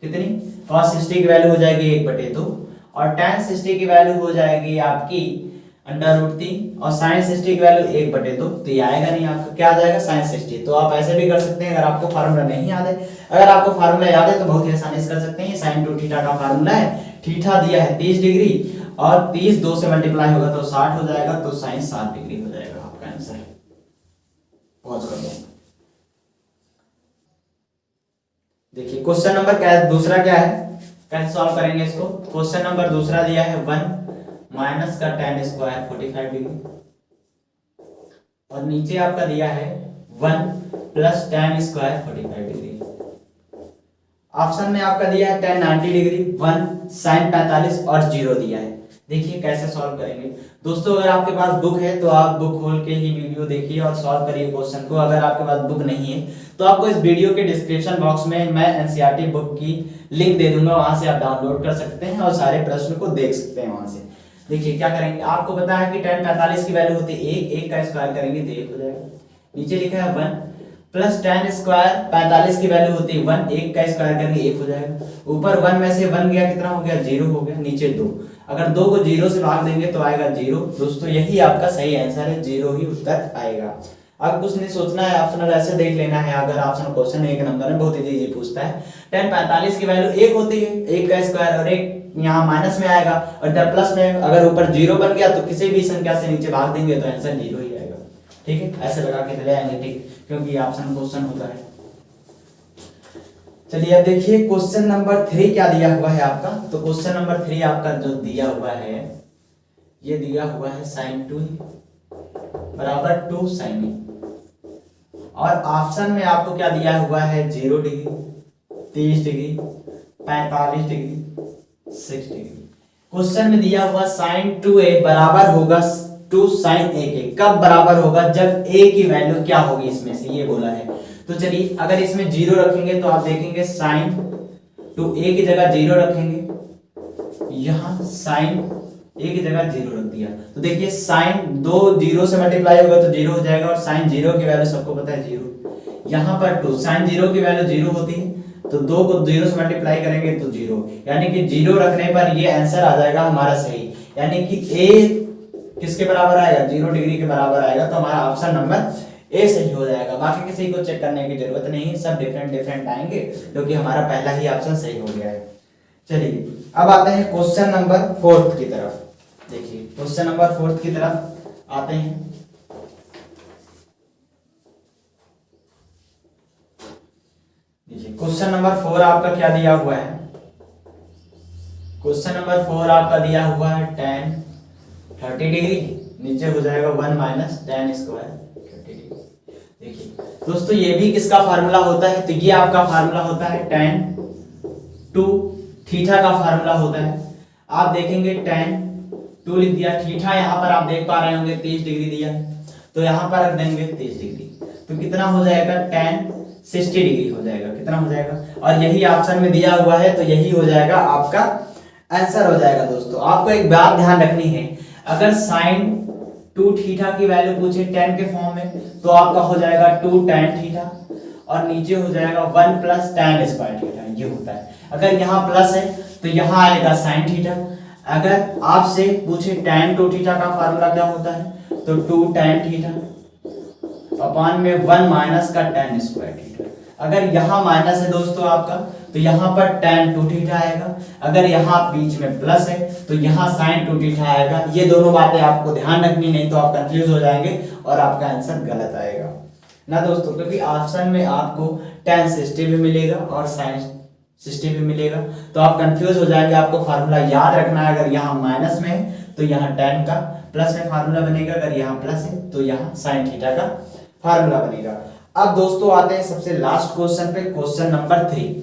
कितनी, cos 60 की वैल्यू हो जाएगी 1/2 और tan 60 की वैल्यू हो जाएगी आपकी √3 और sin 60 की वैल्यू 1/2, तो ये आएगा नहीं आपका, क्या आ जाएगा sin 60। तो आप ऐसे भी कर सकते हैं, अगर आपको फार्मूला नहीं याद है, अगर आपको फार्मूला याद है तो बहुत ही आसानी से कर सकते हैं। sin 2θ का फार्मूला है, थीटा दिया है 30 डिग्री और 30 2 से मल्टीप्लाई होगा तो 60 हो जाएगा, तो sin 60 डिग्री हो जाएगा आपका आंसर। पॉज कर दो। देखिए क्वेश्चन नंबर क्या है, दूसरा क्या है, कैसे सॉल्व करेंगे इसको। क्वेश्चन नंबर दूसरा दिया है 1 माइनस का tan स्क्वायर 45 डिग्री और नीचे आपका दिया है 1 plus tan square 45 degree. Option में आपका दिया है tan 90 डिग्री, 1 sin 45 और 0 दिया है। देखिए कैसे सॉल्व करेंगे दोस्तों। अगर आपके पास बुक है तो आप बुक खोल के ही वीडियो देखिए और सॉल्व करिए क्वेश्चन को। अगर आपके पास बुक नहीं है तो आपको इस वीडियो के डिस्क्रिप्शन बॉक्स में मैं एनसीईआरटी बुक की लिंक दे दूंगा, वहां से आप डाउनलोड कर सकते हैं और सारे प्रश्न को देख सकते हैं वहां से। देखिए क्या करेंगे, आपको पता है कि tan 45 की वैल्यू होती है 1 का स्क्वायर करेंगे तो 1 हो जाएगा। नीचे लिखा है 1 प्लस tan स्क्वायर 45 की वैल्यू होती है 1, 1 का स्क्वायर करेंगे 1 हो जाएगा। ऊपर 1 में से 1 गया कितना हो गया 0 हो गया, नीचे 2, अगर 2 को 0 से भाग देंगे तो आएगा 0। दोस्तों यही आपका सही आंसर है, 0 ही उत्तर आएगा। अब कुछ नहीं सोचना है, ऑप्शनल ऐसे देख लेना है। अगर ऑप्शन क्वेश्चन 1 नंबर में बहुत इजी पूछता है, tan 45 की वैल्यू 1 होती है, 1 का स्क्वायर और 1 यहाँ माइनस में आएगा और इधर प्लस में, अगर ऊपर 0 बन गया तो किसी भी संख्या से नीचे भाग देंगे तो आंसर 0 ही आएगा। ठीक है, ऐसे लगा के चले आएंगे, ठीक, क्योंकि ऑप्शन क्वेश्चन होता है। चलिए अब देखिए क्वेश्चन नंबर 3 क्या दिया हुआ है आपका। तो क्वेश्चन नंबर 3 आपका जो दिया हुआ है, ये दिया हुआ है sin 2 बराबर 2 sin a और ऑप्शन में आपको क्या दिया हुआ है 0 degree, 30 degree, 45 degree, 6 degree. Question में दिया हुआ sin 2a बराबर होगा 2 sin a के, कब बराबर होगा, जब a की वैल्यू क्या होगी इसमें से, ये बोला है। तो चलिए अगर इसमें 0 रखेंगे तो आप देखेंगे sin 2a की जगह 0 रखेंगे, यहां sin a की जगह 0 रख दिया तो देखिए sin 2 0 से मल्टीप्लाई होगा तो 0 हो जाएगा और sin 0 की वैल्यू सबको पता है 0। यहाँ पर 2 sin 0 की वैल्यू 0 होती है तो 2 को 0 से मल्टीप्लाई करेंगे तो 0, यानी कि 0 रखने पर ये आंसर आ जाएगा हमारा सही, यानी कि a किसके बराबर आएगा 0 डिग्री के बराबर आएगा। तो हमारा ऑप्शन नंबर ए सही हो जाएगा। बाकी किसी को चेक करने की जरूरत नहीं, सब डिफरेंट आएंगे क्योंकि हमारा पहला ही ऑप्शन सही हो गया है। चलिए अब आते हैं क्वेश्चन नंबर 4 की तरफ। देखिए क्वेश्चन नंबर 4 की तरफ आते हैं। देखिए क्वेश्चन नंबर 4 आपका क्या दिया हुआ है, क्वेश्चन नंबर 4 आपका दिया हुआ है tan 30 डिग्री, नीचे हो जाएगा 1 माइनस tan स्क्वायर 30 डिग्री। देखिए दोस्तों ये भी किसका फार्मूला होता है, तो ये आपका फार्मूला होता है tan 2 थीटा का फार्मूला होता है। आप देखेंगे tan 2 लिख दिया, थीटा यहाँ पर आप देख पा रहे होंगे 30 डिग्री दिया तो यहाँ पर रख देंगे 30 डिग्री, तो कितना हो जाएगा tan 60 डिग्री हो जाएगा, कितना हो जाएगा, और यही ऑप्शन में दिया हुआ है तो यही हो जाएगा आपका आंसर हो जाएगा। दोस्तों आपको एक बात ध्यान रखनी है, अगर sin 2 थीटा की वैल्यू पूछे tan के फॉर्म में तो आपका हो जाएगा 2 tan थीटा, और नीचे हो जाएगा 1 प्लस tan स्क्वायर थीटा, ये होता है। अगर यहाँ प्लस है तो यहाँ आएगा sin थीटा। अगर आपसे पूछे tan 2 थीटा का फार्मूला क्या होता है तो 2 tan थीटा अपॉन में 1 माइनस का tan स्क्वायर थीटा। अगर यहाँ माइनस है दोस्तों आपका तो यहाँ पर tan 2 थीटा आएगा। अगर यहाँ बीच में प्लस है तो यहाँ sin 2 थीटा आएगा। ये दोनों बातें आपको ध्यान रखनी, नहीं तो आप कंफ्यूज हो जाएंगे और आपका आंसर गलत आएगा ना दोस्तों, क्योंकि ऑप्शन में आपको tan 60 भी मिलेगा और sin 60 भी मिलेगा, तो आप कंफ्यूज हो जाएंगे। आपको फार्मूला याद रखना है, अगर यहाँ माइनस में है तो यहाँ tan का प्लस में फार्मूला बनेगा, अगर यहाँ प्लस है तो यहाँ sin थीटा का फार्मूला बनेगा। अब दोस्तों आते हैं सबसे लास्ट क्वेश्चन पे, क्वेश्चन नंबर 3।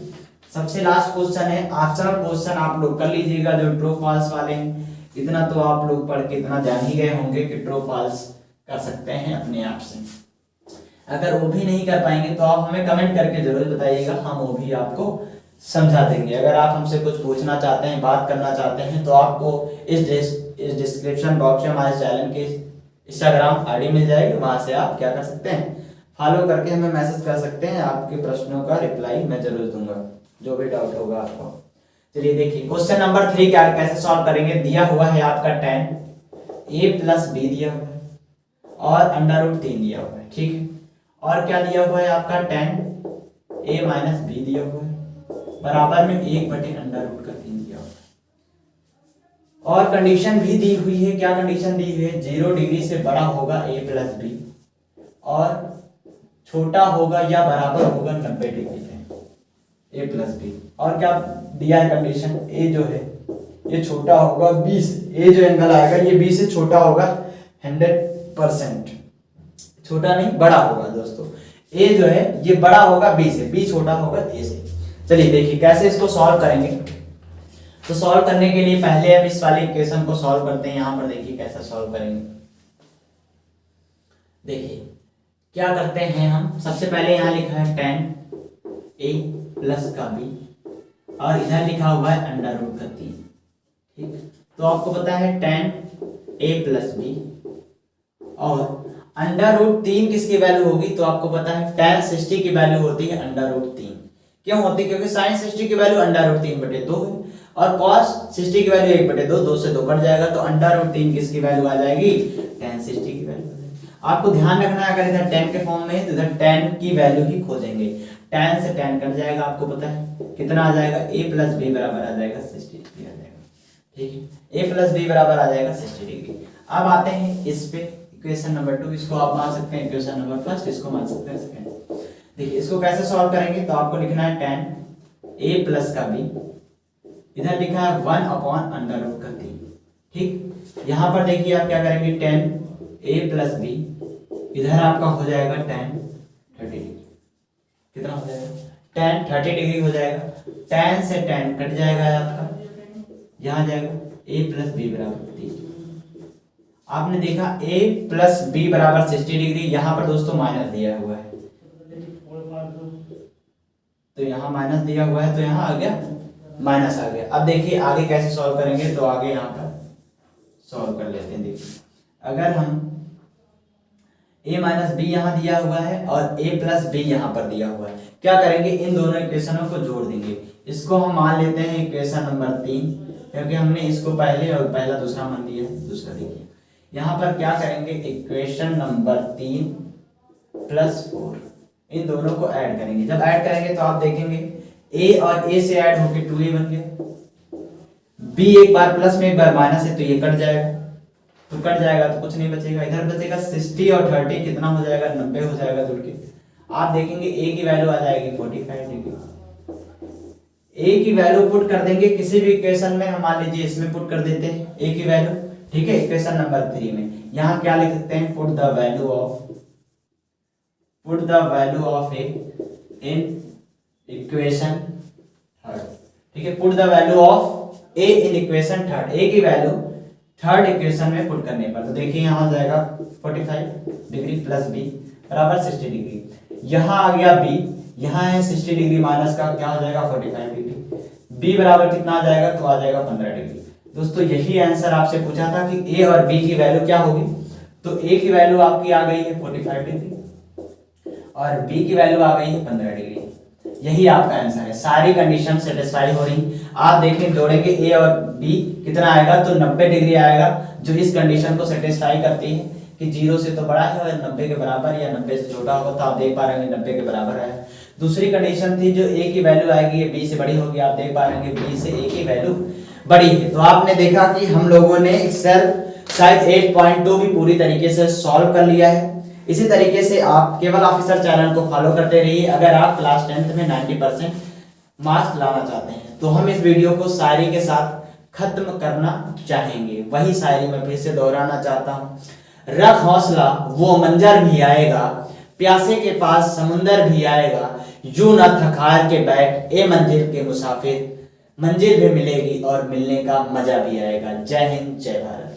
सबसे लास्ट क्वेश्चन है ऑप्शनल क्वेश्चन, आप लोग कर लीजिएगा जो ट्रू फॉल्स वाले हैं। इतना तो आप लोग पढ़ के इतना जान ही गए होंगे कि ट्रू फॉल्स कर सकते हैं अपने आप से। अगर वो भी नहीं कर पाएंगे तो आप हमें कमेंट करके जरूर बताइएगा, हम वो भी आपको समझा देंगे। अगर आप हमसे कुछ पूछना चाहते हैं, बात करना चाहते हैं, तो आपको इस डिस्क्रिप्शन बॉक्स में हमारे चैनल के इंस्टाग्राम आईडी मिल जाएगी, वहां से आप क्या कर सकते हैं, फॉलो करके हमें मैसेज कर सकते हैं। आपके प्रश्नों का रिप्लाई मैं जरूर दूंगा, जो भी डाउट होगा आपको। चलिए देखिए क्वेश्चन नंबर 3 क्या कैसे सॉल्व करेंगे। दिया हुआ है आपका tan a प्लस b दिया हुआ है और √3 दिया हुआ है, ठीक है। और क्या दिया हुआ है आपका tan a माइनस b दिया हुआ है बराबर में 1/√3 दिया हुआ है। और कंडीशन भी दी हुई है, क्या कंडीशन दी हुई है, 0 डिग्री से बड़ा होगा a प्लस b और छोटा होगा या बराबर होगा 90 डिग्री पे a प्लस b। और क्या दिया है कंडीशन, a जो है ये छोटा होगा b से, a जो एंगल आएगा ये b से छोटा होगा 100%, छोटा नहीं बड़ा होगा दोस्तों। a जो है ये बड़ा होगा b से, b छोटा होगा a से। चलिए देखिए कैसे इसको सॉल्व करेंगे। तो सॉल्व करने के लिए पहले हम इस वाले इक्वेशन को सॉल्व करते हैं। यहाँ पर देखिए कैसा सॉल्व करेंगे। देखिए क्या करते हैं हम, सबसे पहले यहाँ लिखा है tan a प्लस का b और इधर लिखा हुआ है √3, ठीक। तो आपको पता है tan a प्लस b और √3 किसकी वैल्यू होगी, तो आपको पता है tan 60 की वैल्यू होती है √3। क्यों होती है, क्योंकि sin 60 की वैल्यू √3/2 है और cos 60 की वैल्यू 1/2, 2 से 2 कट जाएगा, तो √3 किसकी वैल्यू आ जाएगी, tan 60 की वैल्यू। आपको ध्यान रखना है, अगर इधर tan के फॉर्म में है तो इधर tan की वैल्यू ही खोजेंगे। tan से tan कट जाएगा, आपको पता है कितना आ जाएगा, a प्लस b बराबर आ जाएगा 60 डिग्री आ जाएगा, ठीक है। a प्लस b बराबर आ जाएगा 60 डिग्री। अब आते हैं इस पे इक्वेशन नंबर 2, इसको आप मान सकते हैं इक्वेशन नंबर फर्स्ट, इसको मान सकते हैं सेकंड। देखिए इसको कैसे सॉल्व करेंगे, तो आपको लिखना है tan a प्लस का b, इधर लिखा है 1/√3, ठीक। यहाँ पर देखिए आप क्या करेंगे, tan a प्लस b, इधर आपका हो जाएगा tan 30 डिग्री, कितना हो जाएगा, tan 30 डिग्री हो जाएगा। tan से tan कट जाएगा आपका, यहाँ जाएगा a प्लस b बराबर 30। आपने देखा a प्लस b बराबर 60 डिग्री, यहाँ पर दोस्तों माइनस दिया हुआ है, तो यहाँ माइनस दिया हुआ है तो यहाँ आ गया माइनस आ गया। अब देखिए आगे कैसे सॉल्व करेंगे, तो आगे यहाँ पर सॉल्व कर लेते हैं। देखिए अगर हम a माइनस बी यहाँ दिया हुआ है और a प्लस बी यहाँ पर दिया हुआ है, क्या करेंगे, इन दोनों इक्वेशनों को जोड़ देंगे। इसको हम मान लेते हैं इक्वेशन नंबर 3, क्योंकि हमने इसको पहले और पहला दूसरा मान लिया है। दूसरा देखिए यहाँ पर क्या करेंगे, इक्वेशन नंबर 3 प्लस 4, इन दोनों को ऐड करेंगे। जब ऐड करेंगे तो आप देखेंगे a और a से ऐड होके 2a बन गया, b एक बार प्लस में एक बार माइनस है तो ये कट जाएगा, तो कट जाएगा तो कुछ नहीं बचेगा। इधर बचेगा 60 और 30 कितना हो जाएगा, 90 हो जाएगा जुड़ के। आप देखेंगे a की वैल्यू आ जाएगी 45 डिग्री। a की वैल्यू पुट कर देंगे किसी भी इक्वेशन में, हम मान लीजिए इसमें पुट कर देते हैं a की वैल्यू, ठीक है। इक्वेशन नंबर 3 में यहाँ क्या लिख सकते हैं, put the value of a in equation third, ठीक है। Put the value of a in equation third, a की वैल्यू थर्ड इक्वेशन में पुट करने पर, तो देखिए यहाँ हो जाएगा 45 डिग्री प्लस b बराबर 60 डिग्री। यहाँ आ गया b, यहाँ है 60 डिग्री माइनस का क्या हो जाएगा 45 डिग्री, b बराबर कितना आ जाएगा, तो आ जाएगा 15 डिग्री। दोस्तों यही आंसर आपसे पूछा था कि a और b की वैल्यू क्या होगी, तो a की वैल्यू आपकी आ गई है 45 डिग्री और बी की वैल्यू आ गई है 15 डिग्री। यही आपका आंसर है, सारी कंडीशन सेटिस्फाई हो रही। आप देखें जोड़ेंगे ए और बी कितना आएगा, तो 90 डिग्री आएगा, जो इस कंडीशन को सेटिस्फाई करती है कि 0 से तो बड़ा है और 90 के बराबर या 90 से छोटा होगा, तो आप देख पा रहे हैं 90 के बराबर है। दूसरी कंडीशन थी जो ए की वैल्यू आएगी ये बी से बड़ी होगी, आप देख पा रहे हैं बी से ए की वैल्यू बड़ी है। तो आपने देखा कि हम लोगों ने एक्सेल शायद 8.2 भी पूरी तरीके से सॉल्व कर लिया है। इसी तरीके से आप केवल ऑफिसर चैनल को फॉलो करते रहिए। अगर आप क्लास 10th में 90% मार्क्स लाना चाहते हैं तो हम इस वीडियो को शायरी के साथ खत्म करना चाहेंगे। वही शायरी मैं फिर से दोहराना चाहता हूँ, रख हौसला वो मंजर भी आएगा, प्यासे के पास समुंदर भी आएगा, यूं न थक हार के बैठ ए मंजिल के मुसाफिर, मंजिल भी मिलेगी और मिलने का मजा भी आएगा। जय हिंद, जय भारत।